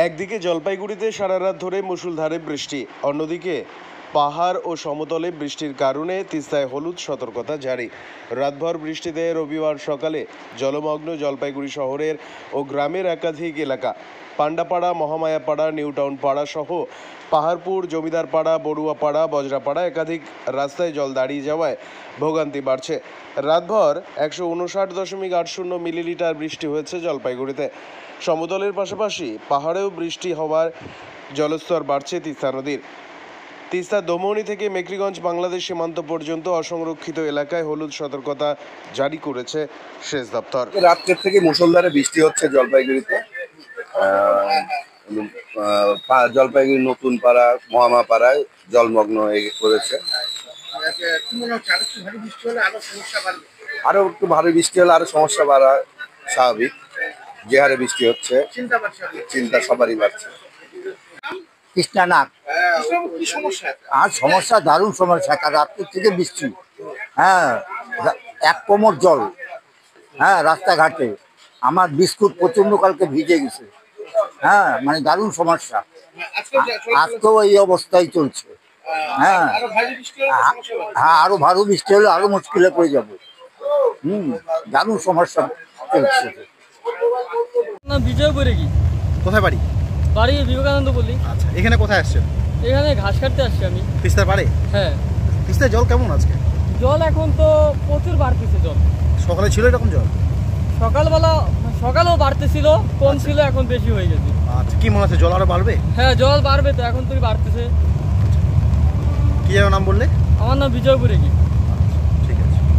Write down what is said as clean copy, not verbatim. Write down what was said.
একদিকে জলপাইগুড়িতে সারা রাত ধরে মুষলধারে বৃষ্টি, অন্যদিকে পাহাড় ও সমতলে বৃষ্টির কারণে তিস্তায় হলুদ সতর্কতা জারি। রাতভর বৃষ্টিতে রবিবার সকালে জলমগ্ন জলপাইগুড়ি শহরের ও গ্রামের একাধিক এলাকা। পান্ডাপাড়া, মহামায়াপাড়া, নিউটাউন পাড়া সহ পাহাড়পুর, জমিদারপাড়া, বড়ুয়াপাড়া, বজরাপাড়া একাধিক রাস্তায় জল দাঁড়িয়ে যাওয়ায় ভোগান্তি বাড়ছে। রাতভর 159.80 মিলিলিটার বৃষ্টি হয়েছে জলপাইগুড়িতে। সমতলের পাশাপাশি পাহাড়েও বৃষ্টি হওয়ার জলস্তর বাড়ছে তিস্তা নদীর। তিস্তা দমনি থেকে মেকলিগঞ্জ বাংলাদেশ সীমান্ত পর্যন্ত অসংরক্ষিত এলাকায় হলুদ সতর্কতা জারি করেছে সেচ দপ্তর। রাত্রের থেকে মুষলধারে বৃষ্টি হচ্ছে জলপাইগুড়িতে। জলপাইগুড়ি নতুন পাড়া, মহামাপাড়ায় জলমগ্ন হয়ে পড়েছে। আরো একটু ভারী বৃষ্টি হলে আরো সমস্যা বাড়া স্বাভাবিক। যে হারে বৃষ্টি হচ্ছে চিন্তা সবারই বাড়ছে। কৃষ্ণানাথ। আর সমস্যা, দারুণ সমস্যা। রাত্রি থেকে বৃষ্টি, হ্যাঁ, এক কোমর জল, হ্যাঁ, রাস্তাঘাটে। আমার বিস্কুট প্রচন্ড কালকে ভিজে গেছে, হ্যাঁ, মানে দারুণ সমস্যা। আজকেও এই অবস্থায় চলছে। হ্যাঁ হ্যাঁ, আরো ভালো বৃষ্টি হলে আরো মুশকিলে পড়ে যাবো। দারুণ সমস্যা চলছে। বিজয়পুরে কি? কোথায় বাড়ি? বাড়ি বিবেকানন্দ পল্লী। আচ্ছা, এখানে কোথায় আসছেন? এখানে ঘাস কাটতে আসছি আমি। তিস্তার পাড়ে? হ্যাঁ। তিস্তায় জল কেমন আজকে? জল এখন তো প্রচুর বাড়তেছে জল। সকালে ছিল এরকম জল? সকালেও বাড়তেছিল, কম ছিল, এখন বেশি হয়ে গেছে। আচ্ছা, কি মনে হচ্ছে জল আরো বাড়বে? হ্যাঁ, জল বাড়বে তো, এখন তো বাড়তেছে। কি যেন নাম বললে? আমার নাম বিজয়পুরে কি।